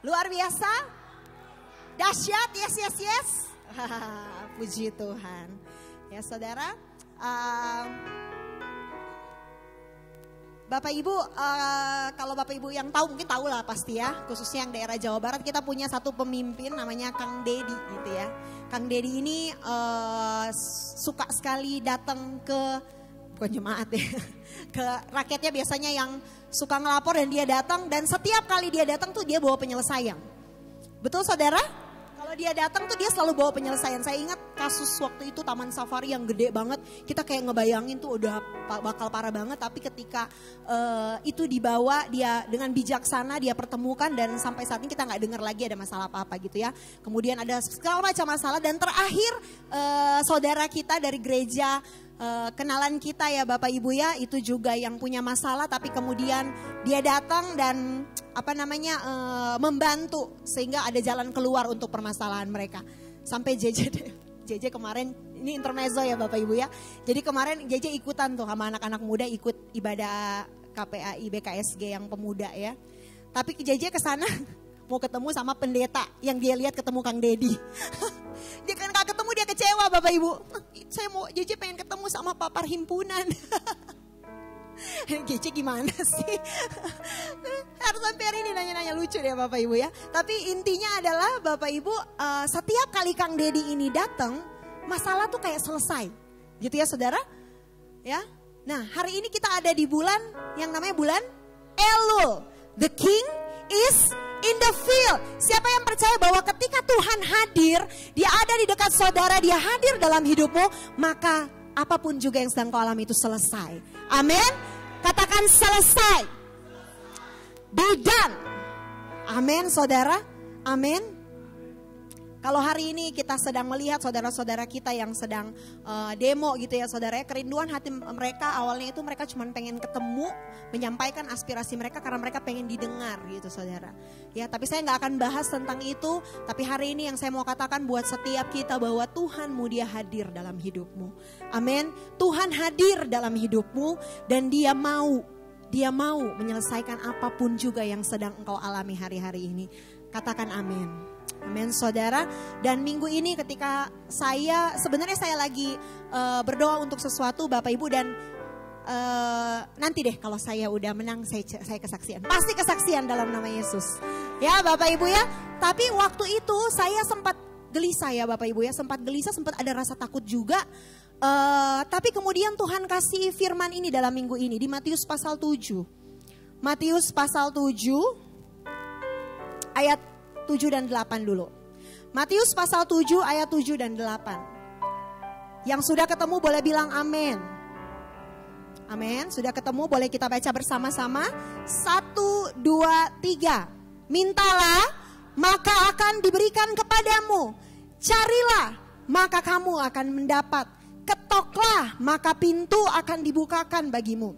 Luar biasa. Dahsyat, yes. Puji Tuhan. Ya saudara, Bapak Ibu, kalau Bapak Ibu yang tahu mungkin tahu lah pasti ya, khususnya yang daerah Jawa Barat, kita punya satu pemimpin namanya Kang Dedi gitu ya. Kang Dedi ini suka sekali datang ke, bukan jemaat ya, ke rakyatnya biasanya yang suka ngelapor, dan dia datang, dan setiap kali dia datang tuh dia bawa penyelesaian. Betul saudara? Kalau dia datang tuh dia selalu bawa penyelesaian. Saya ingat kasus waktu itu Taman Safari yang gede banget. Kita kayak ngebayangin tuh udah bakal parah banget. Tapi ketika itu dibawa, dia dengan bijaksana dia pertemukan. Dan sampai saat ini kita gak dengar lagi ada masalah apa-apa gitu ya. Kemudian ada segala macam masalah. Dan terakhir saudara kita dari gereja, kenalan kita ya Bapak Ibu ya, itu juga yang punya masalah. Tapi kemudian dia datang dan membantu sehingga ada jalan keluar untuk permasalahan mereka. Sampai JJ kemarin, ini intermezzo ya Bapak Ibu ya. Jadi kemarin JJ ikutan tuh sama anak-anak muda ikut ibadah KPAI BKSG yang pemuda ya. Tapi JJ kesana mau ketemu sama pendeta yang dia lihat ketemu Kang Dedi. Dia kan gak ketemu, dia kecewa Bapak Ibu. JJ pengen ketemu sama Pak Perhimpunan. JJ gimana sih? Harus sampai hari ini nanya-nanya lucu deh Bapak Ibu ya. Tapi intinya adalah Bapak Ibu, setiap kali Kang Dedi ini datang, masalah tuh kayak selesai. Gitu ya saudara? Ya. Nah, hari ini kita ada di bulan yang namanya bulan Elul. The King is in the field. Siapa yang percaya bahwa ketika Tuhan hadir, dia ada di dekat saudara, dia hadir dalam hidupmu, maka apapun juga yang sedang kau alami itu selesai. Amin. Katakan selesai. Be done. Amin saudara. Amin. Kalau hari ini kita sedang melihat saudara-saudara kita yang sedang demo gitu ya saudara, kerinduan hati mereka awalnya itu mereka cuma pengen ketemu, menyampaikan aspirasi mereka karena mereka pengen didengar gitu saudara. Ya, tapi saya nggak akan bahas tentang itu, tapi hari ini yang saya mau katakan buat setiap kita bahwa Tuhanmu dia hadir dalam hidupmu. Amin. Tuhan hadir dalam hidupmu dan dia mau menyelesaikan apapun juga yang sedang engkau alami hari-hari ini. Katakan amin. Amin saudara. Dan minggu ini ketika sebenarnya saya lagi berdoa untuk sesuatu Bapak Ibu, dan nanti deh kalau saya udah menang saya kesaksian. Pasti kesaksian dalam nama Yesus. Ya Bapak Ibu ya. Tapi waktu itu saya sempat gelisah ya Bapak Ibu ya. Sempat gelisah, sempat ada rasa takut juga. Tapi kemudian Tuhan kasih firman ini dalam minggu ini di Matius pasal 7. Matius pasal 7 ayat 7 dan 8 dulu. Matius pasal 7 ayat 7 dan 8. Yang sudah ketemu boleh bilang amin. Amin. Sudah ketemu boleh kita baca bersama-sama. 1, 2, 3. Mintalah maka akan diberikan kepadamu. Carilah maka kamu akan mendapat. Ketoklah maka pintu akan dibukakan bagimu.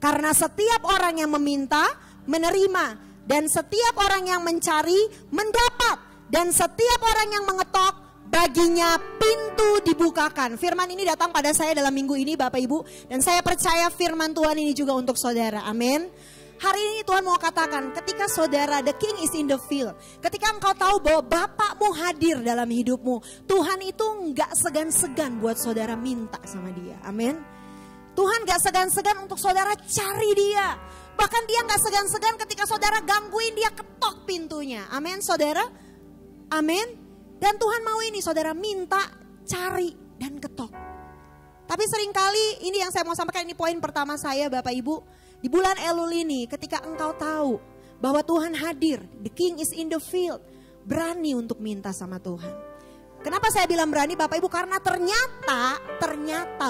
Karena setiap orang yang meminta menerima. Dan setiap orang yang mencari mendapat. Dan setiap orang yang mengetok baginya pintu dibukakan. Firman ini datang pada saya dalam minggu ini Bapak Ibu. Dan saya percaya firman Tuhan ini juga untuk saudara. Amin. Hari ini Tuhan mau katakan ketika saudara, the King is in the field. Ketika engkau tahu bahwa Bapakmu hadir dalam hidupmu. Tuhan itu gak segan-segan buat saudara minta sama dia. Amin. Tuhan gak segan-segan untuk saudara cari dia. Bahkan dia gak segan-segan ketika saudara gangguin dia, ketok pintunya. Amin saudara. Amin. Dan Tuhan mau ini saudara minta, cari dan ketok. Tapi seringkali ini yang saya mau sampaikan, ini poin pertama saya Bapak Ibu. Di bulan Elul ini ketika engkau tahu bahwa Tuhan hadir, the King is in the field, berani untuk minta sama Tuhan. Kenapa saya bilang berani Bapak Ibu? Karena ternyata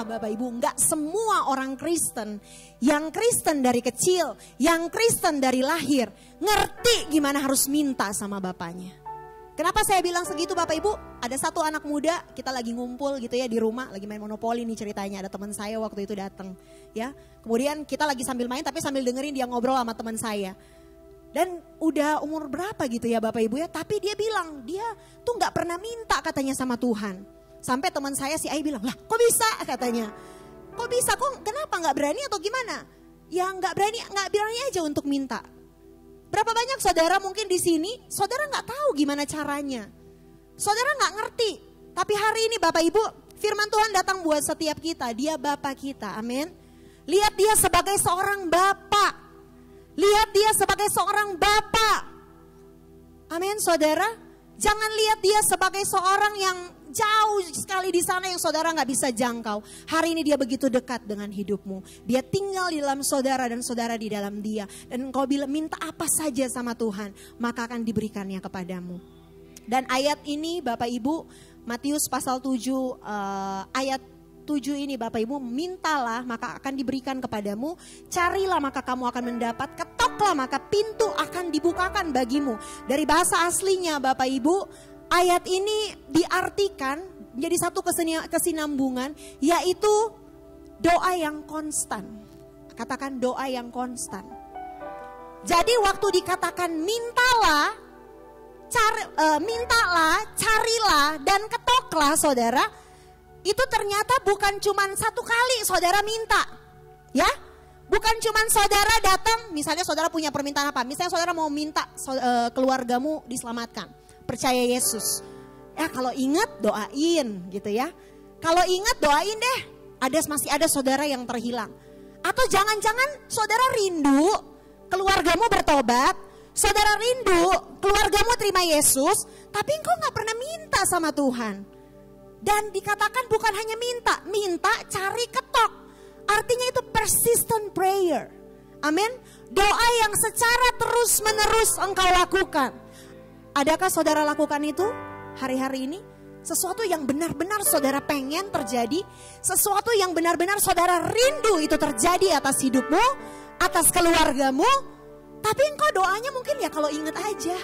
Bapak Ibu enggak semua orang Kristen, yang Kristen dari kecil, yang Kristen dari lahir, ngerti gimana harus minta sama Bapaknya. Kenapa saya bilang segitu Bapak Ibu? Ada satu anak muda, kita lagi ngumpul gitu ya di rumah, lagi main monopoli nih ceritanya. Ada teman saya waktu itu datang ya. Kemudian kita lagi sambil main tapi sambil dengerin dia ngobrol sama teman saya. Dan udah umur berapa gitu ya Bapak Ibu ya. Tapi dia bilang dia tuh gak pernah minta katanya sama Tuhan. Sampai teman saya si Ai bilang, lah kok bisa katanya. Kok bisa, kok kenapa gak berani atau gimana? Ya gak berani aja untuk minta. Berapa banyak saudara mungkin di sini, saudara nggak tahu gimana caranya. Saudara nggak ngerti. Tapi hari ini Bapak Ibu, firman Tuhan datang buat setiap kita. Dia Bapa kita, amin. Lihat dia sebagai seorang Bapa. Lihat dia sebagai seorang Bapa. Amin saudara. Jangan lihat dia sebagai seorang yang jauh sekali di sana yang saudara nggak bisa jangkau. Hari ini dia begitu dekat dengan hidupmu. Dia tinggal di dalam saudara dan saudara di dalam dia. Dan engkau bilang minta apa saja sama Tuhan, maka akan diberikannya kepadamu. Dan ayat ini Bapak Ibu, Matius pasal 7 ayat 7 ini Bapak Ibu, mintalah maka akan diberikan kepadamu, carilah maka kamu akan mendapat, ketoklah maka pintu akan dibukakan bagimu. Dari bahasa aslinya Bapak Ibu, ayat ini diartikan menjadi satu kesinambungan, yaitu doa yang konstan. Katakan doa yang konstan. Jadi waktu dikatakan mintalah, carilah dan ketoklah saudara, itu ternyata bukan cuma satu kali saudara minta, ya. Bukan cuma saudara datang, misalnya saudara punya permintaan apa, misalnya saudara mau minta keluargamu diselamatkan, percaya Yesus. Ya kalau ingat doain gitu ya. Kalau ingat doain deh, masih ada saudara yang terhilang. Atau jangan-jangan saudara rindu keluargamu bertobat, saudara rindu keluargamu terima Yesus, tapi engkau gak pernah minta sama Tuhan. Dan dikatakan bukan hanya minta, cari, ketok. Artinya itu persistent prayer. Amin. Doa yang secara terus menerus engkau lakukan. Adakah saudara lakukan itu hari-hari ini? Sesuatu yang benar-benar saudara pengen terjadi. Sesuatu yang benar-benar saudara rindu itu terjadi atas hidupmu, atas keluargamu. Tapi engkau doanya mungkin ya kalau ingat aja.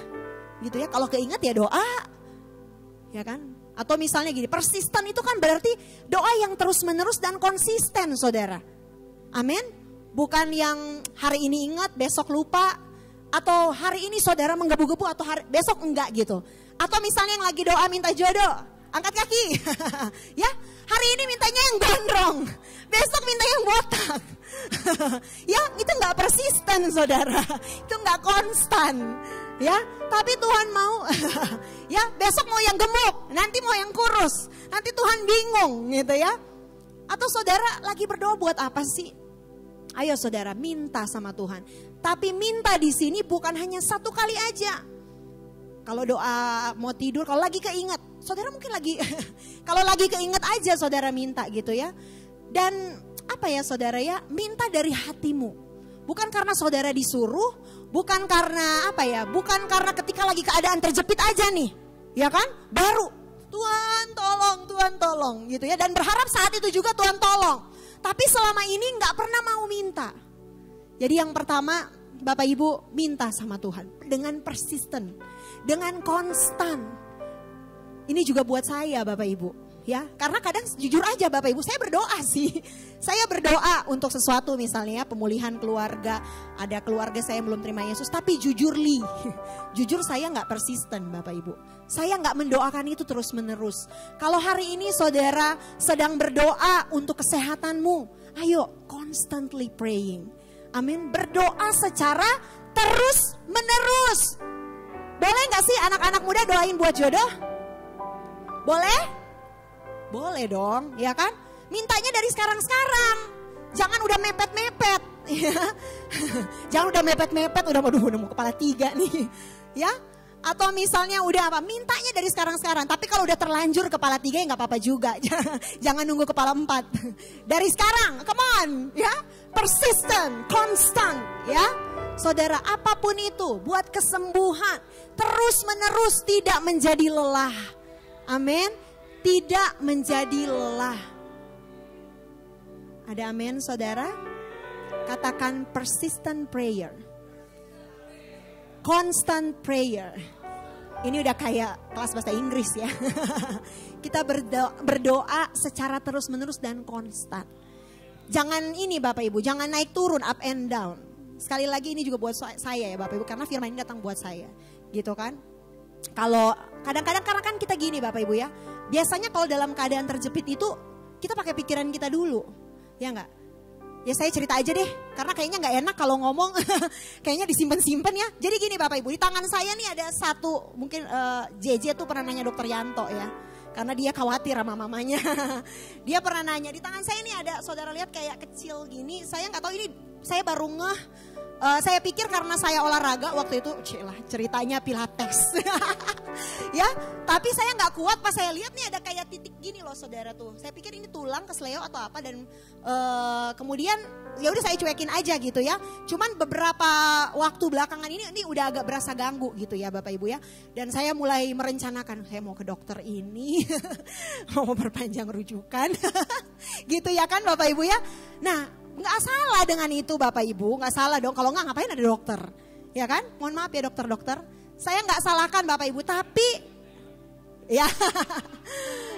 Gitu ya, kalau keinget ya doa. Ya kan? Atau misalnya gini, persisten itu kan berarti doa yang terus menerus dan konsisten saudara. Amin. Bukan yang hari ini ingat, besok lupa. Atau hari ini saudara menggebu-gebu atau besok enggak gitu. Atau misalnya yang lagi doa minta jodoh, angkat kaki. Ya, hari ini mintanya yang gondrong, besok minta yang botak. Ya, itu enggak persisten saudara. Itu enggak konstan. Ya, tapi Tuhan mau ya besok mau yang gemuk, nanti mau yang kurus, nanti Tuhan bingung gitu ya. Atau saudara lagi berdoa buat apa sih? Ayo saudara minta sama Tuhan. Tapi minta di sini bukan hanya satu kali aja. Kalau doa mau tidur, kalau lagi keinget, saudara mungkin lagi kalau lagi keinget aja saudara minta gitu ya. Dan apa ya saudara ya, minta dari hatimu. Bukan karena saudara disuruh, bukan karena apa ya, bukan karena ketika lagi keadaan terjepit aja nih, ya kan? Baru Tuhan tolong gitu ya. Dan berharap saat itu juga Tuhan tolong. Tapi selama ini gak pernah mau minta. Jadi yang pertama Bapak Ibu minta sama Tuhan dengan persisten, dengan konstan. Ini juga buat saya Bapak Ibu. Ya, karena kadang jujur aja Bapak Ibu, saya berdoa sih. Saya berdoa untuk sesuatu misalnya pemulihan keluarga. Ada keluarga saya yang belum terima Yesus, tapi jujur saya gak persisten Bapak Ibu. Saya gak mendoakan itu terus menerus. Kalau hari ini saudara sedang berdoa untuk kesehatanmu, ayo constantly praying. Amin, berdoa secara terus menerus. Boleh gak sih anak-anak muda doain buat jodoh? Boleh? Boleh dong, ya kan? Mintanya dari sekarang-sekarang. Jangan udah mepet-mepet. Ya. Jangan udah mepet-mepet, udah mau kepala 3 nih. Ya, atau misalnya udah apa, mintanya dari sekarang-sekarang. Tapi kalau udah terlanjur kepala 3 ya gak apa-apa juga. Jangan nunggu kepala 4. Dari sekarang, come on. Ya, persistent, constant. Ya, saudara apapun itu, buat kesembuhan. Terus menerus tidak menjadi lelah. Amin. Tidak menjadi lelah. Ada amin saudara? Katakan persistent prayer. Constant prayer. Ini udah kayak kelas bahasa Inggris ya. Kita berdoa secara terus menerus dan konstan. Jangan ini Bapak Ibu, jangan naik turun, up and down. Sekali lagi ini juga buat saya ya Bapak Ibu, karena firman ini datang buat saya. Gitu kan? Kalau kadang-kadang karena kan kita gini Bapak Ibu ya. Biasanya kalau dalam keadaan terjepit itu kita pakai pikiran kita dulu. Ya enggak? Ya saya cerita aja deh, karena kayaknya gak enak kalau ngomong, kayaknya disimpan-simpan ya. Jadi gini Bapak Ibu, di tangan saya nih ada satu, mungkin JJ tuh pernah nanya dokter Yanto ya. Karena dia khawatir sama mamanya. Dia pernah nanya, di tangan saya ini ada, saudara lihat kayak kecil gini. Saya gak tahu ini, saya baru ngeh. Saya pikir karena saya olahraga waktu itu, ceritanya pilates. Ya, tapi saya gak kuat pas saya lihat nih ada kayak titik gini loh saudara tuh. Saya pikir ini tulang kesleo atau apa dan kemudian ya udah saya cuekin aja gitu ya. Cuman beberapa waktu belakangan ini udah agak berasa ganggu gitu ya Bapak Ibu ya. Dan saya mulai merencanakan saya mau ke dokter ini, mau perpanjang rujukan, gitu ya kan Bapak Ibu ya. Nah, nggak salah dengan itu Bapak Ibu, nggak salah dong. Kalau nggak ngapain ada dokter, ya kan? Mohon maaf ya dokter-dokter. Saya nggak salahkan Bapak Ibu, tapi ya,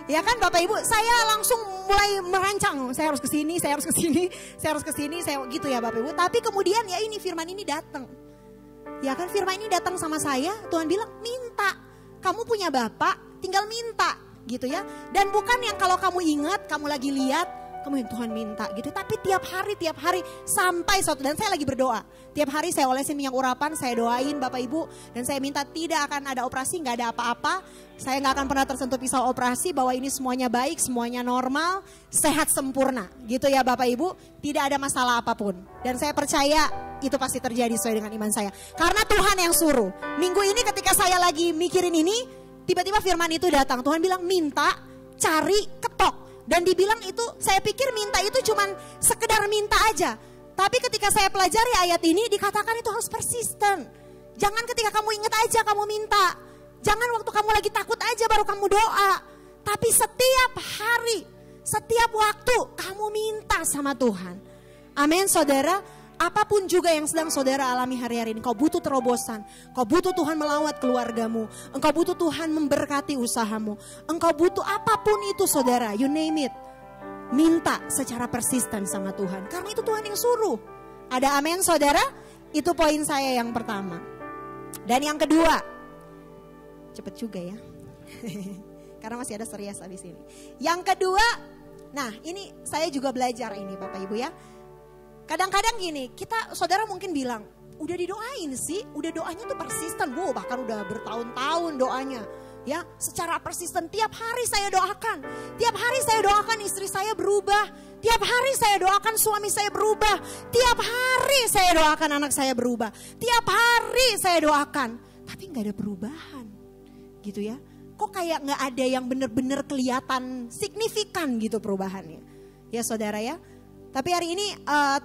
ya kan Bapak Ibu, saya langsung mulai merancang. Saya harus kesini, saya harus kesini, saya harus kesini, saya gitu ya Bapak Ibu. Tapi kemudian ya ini firman ini datang, ya kan firman ini datang sama saya. Tuhan bilang minta, kamu punya Bapak, tinggal minta, gitu ya. Dan bukan yang kalau kamu ingat, kamu lagi lihat. Kamu yang Tuhan minta gitu, tapi tiap hari sampai suatu, dan saya lagi berdoa. Tiap hari saya olesin minyak urapan, saya doain Bapak Ibu, dan saya minta tidak akan ada operasi, nggak ada apa-apa. Saya nggak akan pernah tersentuh pisau operasi, bahwa ini semuanya baik, semuanya normal, sehat sempurna, gitu ya Bapak Ibu. Tidak ada masalah apapun, dan saya percaya itu pasti terjadi sesuai dengan iman saya. Karena Tuhan yang suruh. Minggu ini ketika saya lagi mikirin ini, tiba-tiba firman itu datang. Tuhan bilang minta, cari, ketok. Dan dibilang itu, saya pikir minta itu cuman sekedar minta aja. Tapi ketika saya pelajari ayat ini, dikatakan itu harus persisten. Jangan ketika kamu ingat aja kamu minta. Jangan waktu kamu lagi takut aja baru kamu doa. Tapi setiap hari, setiap waktu kamu minta sama Tuhan. Amin saudara. Apapun juga yang sedang saudara alami hari-hari ini, kau butuh terobosan, kau butuh Tuhan melawat keluargamu, engkau butuh Tuhan memberkati usahamu, engkau butuh apapun itu saudara, you name it. Minta secara persisten sama Tuhan, karena itu Tuhan yang suruh. Ada amin saudara? Itu poin saya yang pertama. Dan yang kedua, cepet juga ya, karena masih ada serius habis ini. Yang kedua, nah ini saya juga belajar ini Bapak Ibu ya. Kadang-kadang gini, kita saudara mungkin bilang, udah didoain sih, udah doanya tuh persisten, bahkan udah bertahun-tahun doanya. Ya, secara persisten tiap hari saya doakan. Tiap hari saya doakan istri saya berubah. Tiap hari saya doakan suami saya berubah. Tiap hari saya doakan anak saya berubah. Tiap hari saya doakan, tapi nggak ada perubahan, gitu ya. Kok kayak nggak ada yang benar-benar kelihatan signifikan gitu perubahannya, ya saudara ya. Tapi hari ini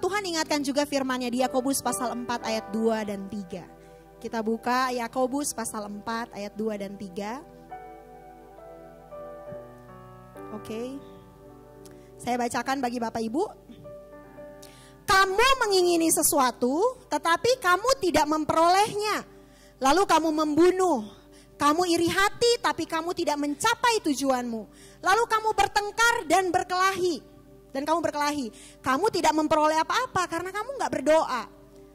Tuhan ingatkan juga firman-Nya di Yakobus pasal 4 ayat 2 dan 3. Kita buka Yakobus pasal 4 ayat 2 dan 3. Oke. Saya bacakan bagi Bapak Ibu. Kamu mengingini sesuatu tetapi kamu tidak memperolehnya. Lalu kamu membunuh. Kamu iri hati tapi kamu tidak mencapai tujuanmu. Lalu kamu bertengkar dan berkelahi. Dan kamu berkelahi, kamu tidak memperoleh apa-apa karena kamu gak berdoa.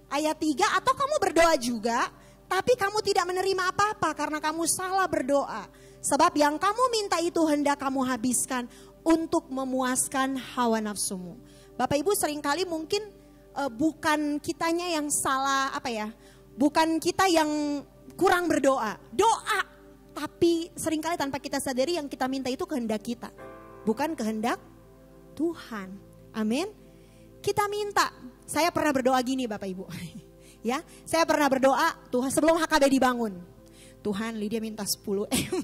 Ayat 3, atau kamu berdoa juga, tapi kamu tidak menerima apa-apa karena kamu salah berdoa. Sebab yang kamu minta itu hendak kamu habiskan untuk memuaskan hawa nafsumu. Bapak Ibu seringkali mungkin bukan kitanya yang salah, bukan kita yang kurang berdoa. Doa, tapi seringkali tanpa kita sadari yang kita minta itu kehendak kita, bukan kehendak Tuhan. Amin. Kita minta. Saya pernah berdoa gini Bapak Ibu. Ya, saya pernah berdoa Tuhan sebelum HKB dibangun. Tuhan, Lydia minta 10 M.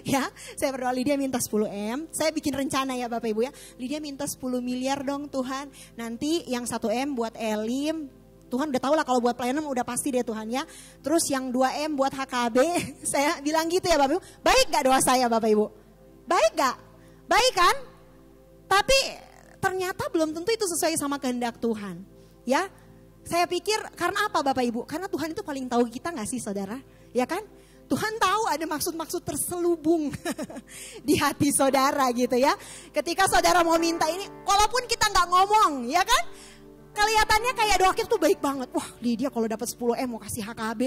Ya, saya berdoa Lydia minta 10 M. Saya bikin rencana ya Bapak Ibu ya. Lydia minta 10 miliar dong Tuhan. Nanti yang 1 M buat Elim. Tuhan udah tahu lah kalau buat pelayanan udah pasti deh Tuhan ya. Terus yang 2 M buat HKB. Saya bilang gitu ya Bapak Ibu. Baik gak doa saya Bapak Ibu? Baik gak? Baik kan? Tapi ternyata belum tentu itu sesuai sama kehendak Tuhan. Ya, saya pikir karena apa Bapak Ibu? Karena Tuhan itu paling tahu kita gak sih saudara? Ya kan? Tuhan tahu ada maksud-maksud terselubung di hati saudara gitu ya. Ketika saudara mau minta ini, walaupun kita gak ngomong ya kan? Kelihatannya kayak doa kita tuh baik banget. Wah Lydia kalau dapat 10 M mau kasih HKB,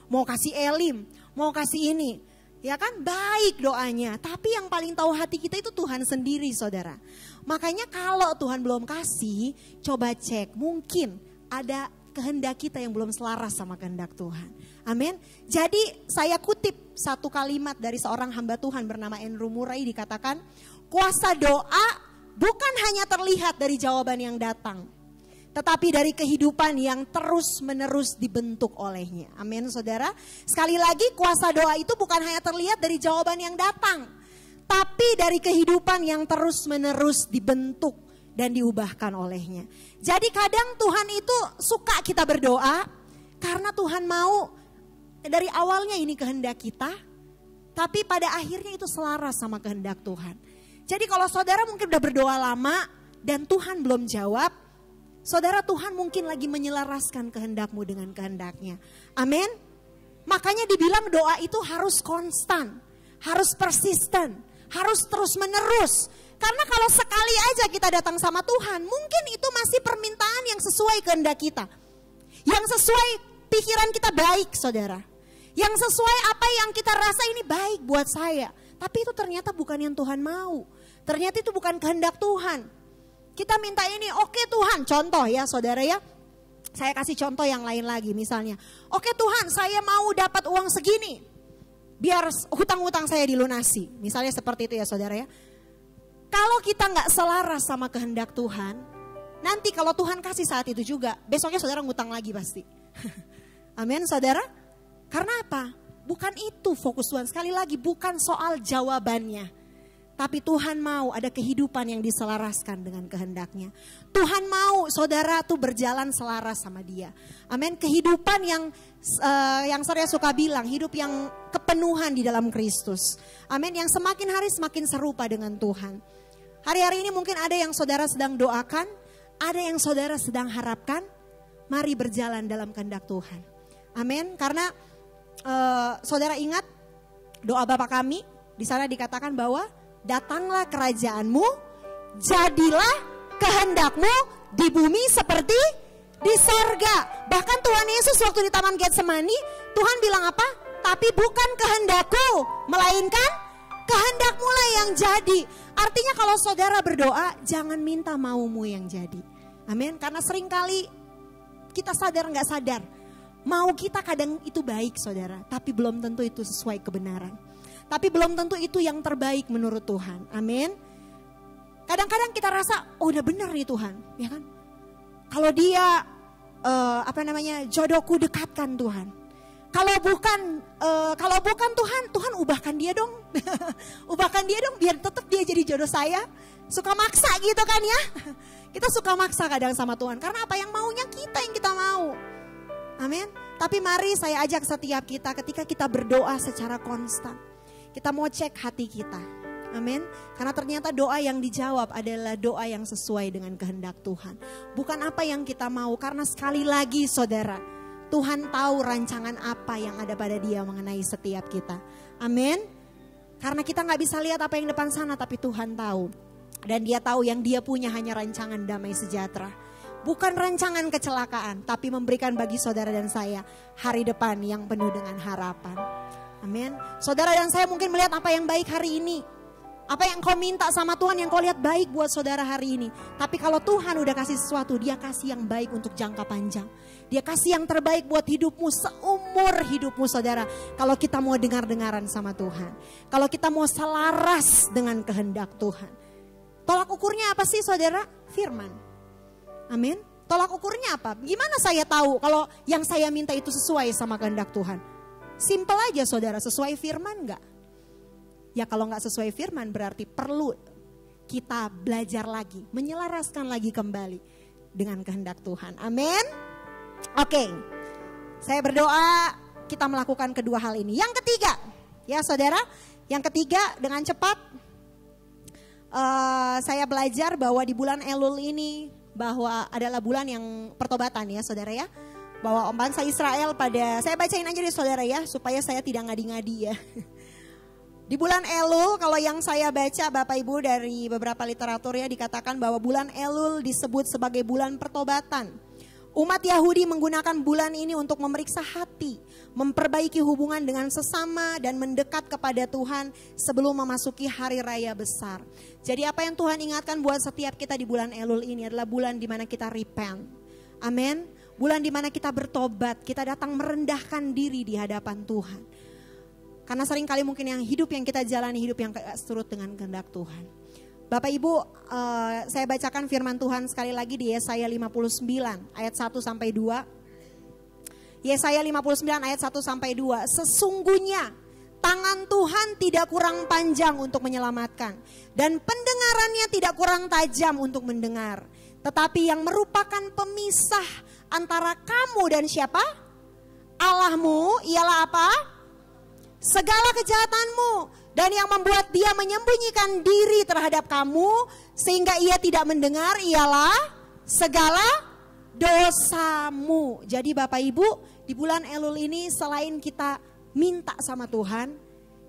mau kasih Elim, mau kasih ini. Ya kan, baik doanya. Tapi yang paling tahu hati kita itu Tuhan sendiri, saudara. Makanya kalau Tuhan belum kasih, coba cek. Mungkin ada kehendak kita yang belum selaras sama kehendak Tuhan. Amin. Jadi saya kutip satu kalimat dari seorang hamba Tuhan bernama Andrew Murray, dikatakan, kuasa doa bukan hanya terlihat dari jawaban yang datang, tetapi dari kehidupan yang terus-menerus dibentuk olehnya. Amin, saudara. Sekali lagi, kuasa doa itu bukan hanya terlihat dari jawaban yang datang, tapi dari kehidupan yang terus-menerus dibentuk dan diubahkan olehnya. Jadi kadang Tuhan itu suka kita berdoa, karena Tuhan mau dari awalnya ini kehendak kita, tapi pada akhirnya itu selaras sama kehendak Tuhan. Jadi kalau saudara mungkin udah berdoa lama dan Tuhan belum jawab, saudara, Tuhan mungkin lagi menyelaraskan kehendakmu dengan kehendaknya. Amin. Makanya dibilang doa itu harus konstan, harus persisten, harus terus menerus. Karena kalau sekali aja kita datang sama Tuhan, mungkin itu masih permintaan yang sesuai kehendak kita. Yang sesuai pikiran kita baik, saudara. Yang sesuai apa yang kita rasa ini baik buat saya. Tapi itu ternyata bukan yang Tuhan mau. Ternyata itu bukan kehendak Tuhan. Kita minta ini, oke Tuhan, contoh ya saudara ya. Saya kasih contoh yang lain lagi misalnya. Oke Tuhan, saya mau dapat uang segini, biar hutang-hutang saya dilunasi. Misalnya seperti itu ya saudara ya. Kalau kita gak selaras sama kehendak Tuhan, nanti kalau Tuhan kasih saat itu juga, besoknya saudara ngutang lagi pasti. Amin saudara. Karena apa? Bukan itu fokus Tuhan. Sekali lagi bukan soal jawabannya. Tapi Tuhan mau ada kehidupan yang diselaraskan dengan kehendaknya. Tuhan mau saudara tuh berjalan selaras sama dia. Amin. Kehidupan yang saya suka bilang, hidup yang kepenuhan di dalam Kristus. Amin. Yang semakin hari semakin serupa dengan Tuhan. Hari-hari ini mungkin ada yang saudara sedang doakan, ada yang saudara sedang harapkan. Mari berjalan dalam kehendak Tuhan. Amin. Karena saudara ingat doa Bapa kami, di sana dikatakan bahwa datanglah kerajaanmu, jadilah kehendakmu di bumi seperti di sorga. Bahkan Tuhan Yesus waktu di Taman Getsemani, Tuhan bilang apa? Tapi bukan kehendakku, melainkan kehendakmu lah yang jadi. Artinya kalau saudara berdoa, jangan minta maumu yang jadi. Amin. Karena seringkali kita sadar nggak sadar, mau kita kadang itu baik saudara, tapi belum tentu itu sesuai kebenaran. Tapi belum tentu itu yang terbaik menurut Tuhan. Amin. Kadang-kadang kita rasa, oh udah benar nih Tuhan, ya kan? Kalau dia jodohku dekatkan Tuhan. Kalau bukan Tuhan, Tuhan ubahkan dia dong. Ubahkan dia dong biar tetap dia jadi jodoh saya. Suka maksa gitu kan ya. Kita suka maksa kadang sama Tuhan. Karena apa yang maunya kita yang kita mau. Amin. Tapi mari saya ajak setiap kita ketika kita berdoa secara konstan. Kita mau cek hati kita. Amin. Karena ternyata doa yang dijawab adalah doa yang sesuai dengan kehendak Tuhan. Bukan apa yang kita mau. Karena sekali lagi saudara, Tuhan tahu rancangan apa yang ada pada dia mengenai setiap kita. Amin. Karena kita gak bisa lihat apa yang depan sana, tapi Tuhan tahu. Dan dia tahu yang dia punya hanya rancangan damai sejahtera. Bukan rancangan kecelakaan, tapi memberikan bagi saudara dan saya hari depan yang penuh dengan harapan. Amin. Saudara dan saya mungkin melihat apa yang baik hari ini. Apa yang kau minta sama Tuhan yang kau lihat baik buat saudara hari ini. Tapi kalau Tuhan udah kasih sesuatu, dia kasih yang baik untuk jangka panjang. Dia kasih yang terbaik buat hidupmu seumur hidupmu saudara. Kalau kita mau dengar-dengaran sama Tuhan. Kalau kita mau selaras dengan kehendak Tuhan. Tolak ukurnya apa sih saudara? Firman. Amin. Tolak ukurnya apa? Gimana saya tahu kalau yang saya minta itu sesuai sama kehendak Tuhan? Simple aja saudara, sesuai firman enggak? Ya kalau enggak sesuai firman berarti perlu kita belajar lagi, menyelaraskan lagi kembali dengan kehendak Tuhan. Amin. Oke, saya berdoa kita melakukan kedua hal ini. Yang ketiga, ya saudara, yang ketiga dengan cepat saya belajar bahwa di bulan Elul ini bahwa adalah bulan yang pertobatan ya saudara ya. Bahwa bangsa Israel saya bacain aja deh saudara ya, supaya saya tidak ngadi-ngadi ya. Di bulan Elul, kalau yang saya baca Bapak Ibu dari beberapa literatur ya, dikatakan bahwa bulan Elul disebut sebagai bulan pertobatan. Umat Yahudi menggunakan bulan ini untuk memeriksa hati, memperbaiki hubungan dengan sesama dan mendekat kepada Tuhan sebelum memasuki hari raya besar. Jadi apa yang Tuhan ingatkan buat setiap kita di bulan Elul ini adalah bulan di mana kita repent. Amin. Bulan di mana kita bertobat, kita datang merendahkan diri di hadapan Tuhan. Karena seringkali mungkin yang hidup yang kita jalani hidup yang seturut dengan kehendak Tuhan. Bapak Ibu, saya bacakan firman Tuhan sekali lagi di Yesaya 59 ayat 1 sampai 2. Yesaya 59 ayat 1 sampai 2. Sesungguhnya tangan Tuhan tidak kurang panjang untuk menyelamatkan dan pendengarannya tidak kurang tajam untuk mendengar. Tetapi yang merupakan pemisah antara kamu dan siapa? Allahmu ialah apa? Segala kejahatanmu. Dan yang membuat dia menyembunyikan diri terhadap kamu sehingga ia tidak mendengar ialah segala dosamu. Jadi Bapak Ibu, di bulan Elul ini selain kita minta sama Tuhan,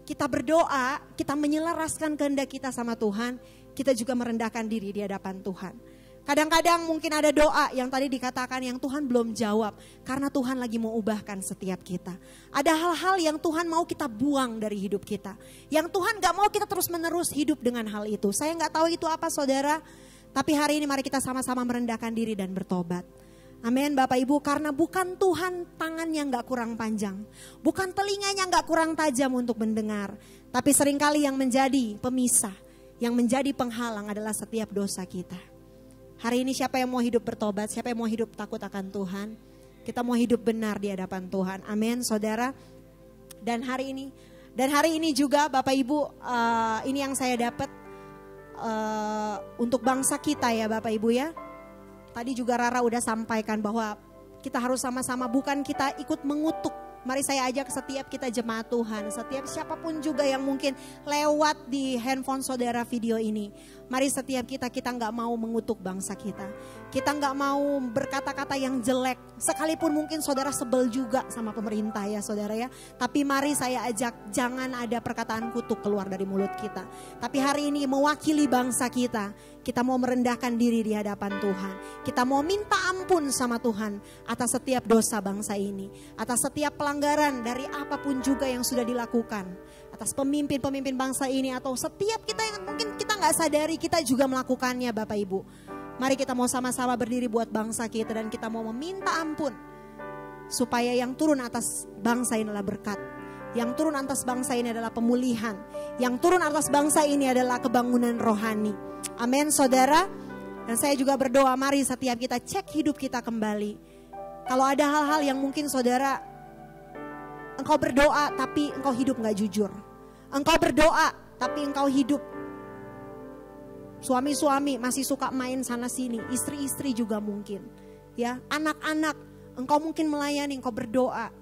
kita berdoa, kita menyelaraskan kehendak kita sama Tuhan, kita juga merendahkan diri di hadapan Tuhan. Kadang-kadang mungkin ada doa yang tadi dikatakan yang Tuhan belum jawab. Karena Tuhan lagi mau ubahkan setiap kita. Ada hal-hal yang Tuhan mau kita buang dari hidup kita. Yang Tuhan gak mau kita terus-menerus hidup dengan hal itu. Saya gak tahu itu apa saudara. Tapi hari ini mari kita sama-sama merendahkan diri dan bertobat. Amin Bapak Ibu. Karena bukan Tuhan tangannya gak kurang panjang. Bukan telinganya gak kurang tajam untuk mendengar. Tapi seringkali yang menjadi pemisah. Yang menjadi penghalang adalah setiap dosa kita. Hari ini siapa yang mau hidup bertobat, siapa yang mau hidup takut akan Tuhan. Kita mau hidup benar di hadapan Tuhan. Amin saudara. Dan hari ini juga Bapak Ibu, ini yang saya dapat untuk bangsa kita ya Bapak Ibu ya. Tadi juga Rara udah sampaikan bahwa kita harus sama-sama, bukan kita ikut mengutuk. Mari saya ajak setiap kita jemaat Tuhan, setiap siapapun juga yang mungkin lewat di handphone saudara video ini. Mari setiap kita gak mau mengutuk bangsa kita. Kita gak mau berkata-kata yang jelek. Sekalipun mungkin saudara sebel juga sama pemerintah ya saudara ya. Tapi mari saya ajak jangan ada perkataan kutuk keluar dari mulut kita. Tapi hari ini mewakili bangsa kita. Kita mau merendahkan diri di hadapan Tuhan. Kita mau minta ampun sama Tuhan atas setiap dosa bangsa ini. Atas setiap pelanggaran dari apapun juga yang sudah dilakukan. Atas pemimpin-pemimpin bangsa ini atau setiap kita yang mungkin kita gak sadari kita juga melakukannya Bapak Ibu. Mari kita mau sama-sama berdiri buat bangsa kita dan kita mau meminta ampun. Supaya yang turun atas bangsa ini adalah berkat. Yang turun atas bangsa ini adalah pemulihan. Yang turun atas bangsa ini adalah kebangunan rohani. Amin saudara. Dan saya juga berdoa mari setiap kita cek hidup kita kembali. Kalau ada hal-hal yang mungkin saudara, engkau berdoa tapi engkau hidup gak jujur. Engkau berdoa tapi engkau hidup. Suami-suami masih suka main sana sini. Istri-istri juga mungkin. Ya, anak-anak engkau mungkin melayani, engkau berdoa.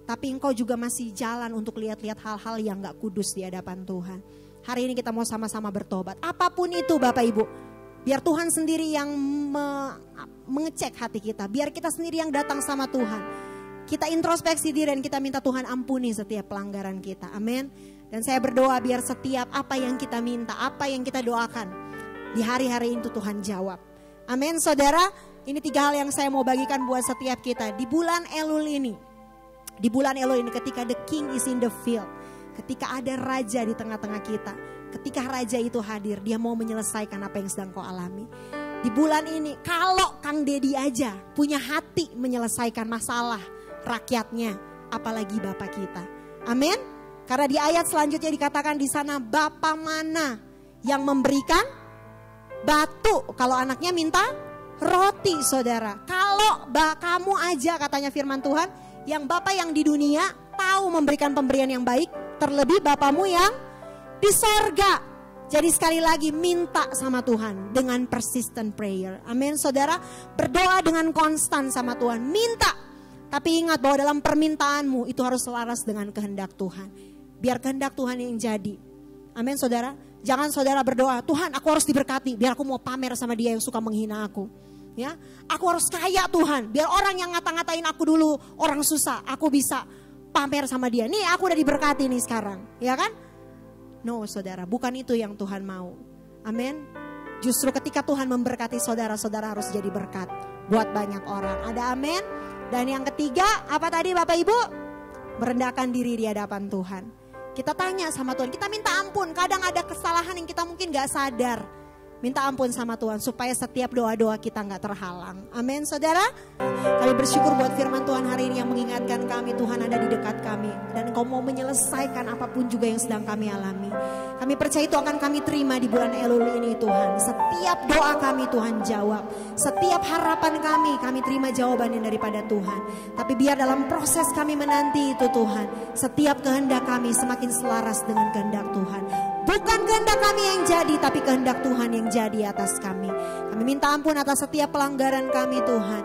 Tapi engkau juga masih jalan untuk lihat-lihat hal-hal yang gak kudus di hadapan Tuhan. Hari ini kita mau sama-sama bertobat. Apapun itu Bapak Ibu. Biar Tuhan sendiri yang mengecek hati kita. Biar kita sendiri yang datang sama Tuhan. Kita introspeksi diri dan kita minta Tuhan ampuni setiap pelanggaran kita. Amin. Dan saya berdoa biar setiap apa yang kita minta, apa yang kita doakan. Di hari-hari itu Tuhan jawab. Amin saudara. Ini 3 hal yang saya mau bagikan buat setiap kita. Di bulan Elul ini. Di bulan Elul ini ketika the king is in the field. Ketika ada raja di tengah-tengah kita. Ketika raja itu hadir, dia mau menyelesaikan apa yang sedang kau alami. Di bulan ini, kalau Kang Dedi aja punya hati menyelesaikan masalah rakyatnya, apalagi Bapak kita. Amin. Karena di ayat selanjutnya dikatakan di sana, Bapa mana yang memberikan batu kalau anaknya minta roti saudara. Kalau kamu aja katanya firman Tuhan, yang Bapa yang di dunia tahu memberikan pemberian yang baik, terlebih Bapamu yang di sorga. Jadi sekali lagi minta sama Tuhan dengan persistent prayer. Amin saudara. Berdoa dengan konstan sama Tuhan. Minta. Tapi ingat bahwa dalam permintaanmu itu harus selaras dengan kehendak Tuhan. Biar kehendak Tuhan yang jadi. Amin saudara. Jangan saudara berdoa, Tuhan aku harus diberkati. Biar aku mau pamer sama dia yang suka menghina aku. Ya, aku harus kaya Tuhan. Biar orang yang ngata-ngatain aku dulu orang susah, aku bisa pamer sama dia. Nih aku udah diberkati nih sekarang. Ya kan? No saudara, bukan itu yang Tuhan mau. Amin. Justru ketika Tuhan memberkati saudara, saudara harus jadi berkat. buat banyak orang. Ada amin? Dan yang ketiga, apa tadi Bapak Ibu? Merendahkan diri di hadapan Tuhan. Kita tanya sama Tuhan, kita minta ampun. Kadang ada kesalahan yang kita mungkin gak sadar. Minta ampun sama Tuhan supaya setiap doa-doa kita gak terhalang. Amin saudara. Kami bersyukur buat firman Tuhan hari ini yang mengingatkan kami Tuhan ada di dekat kami. Dan Engkau mau menyelesaikan apapun juga yang sedang kami alami. Kami percaya itu akan kami terima di bulan Elul ini Tuhan. Setiap doa kami Tuhan jawab. Setiap harapan kami terima jawabannya daripada Tuhan. Tapi biar dalam proses kami menanti itu Tuhan, setiap kehendak kami semakin selaras dengan kehendak Tuhan. Bukan kehendak kami yang jadi, tapi kehendak Tuhan yang jadi atas kami. Kami minta ampun atas setiap pelanggaran kami Tuhan.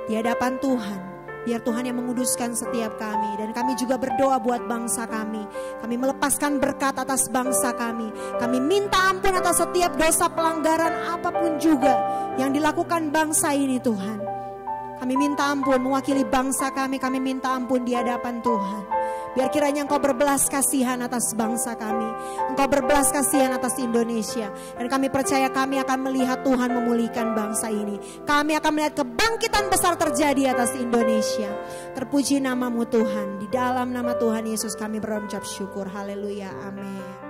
Di hadapan Tuhan, biar Tuhan yang menguduskan setiap kami. Dan kami juga berdoa buat bangsa kami. Kami melepaskan berkat atas bangsa kami. Kami minta ampun atas setiap dosa pelanggaran apapun juga yang dilakukan bangsa ini Tuhan. Kami minta ampun mewakili bangsa kami minta ampun di hadapan Tuhan. Biar kiranya Engkau berbelas kasihan atas bangsa kami. Engkau berbelas kasihan atas Indonesia. Dan kami percaya kami akan melihat Tuhan memulihkan bangsa ini. Kami akan melihat kebangkitan besar terjadi atas Indonesia. Terpuji namamu Tuhan. Di dalam nama Tuhan Yesus kami berucap syukur. Haleluya. Amin.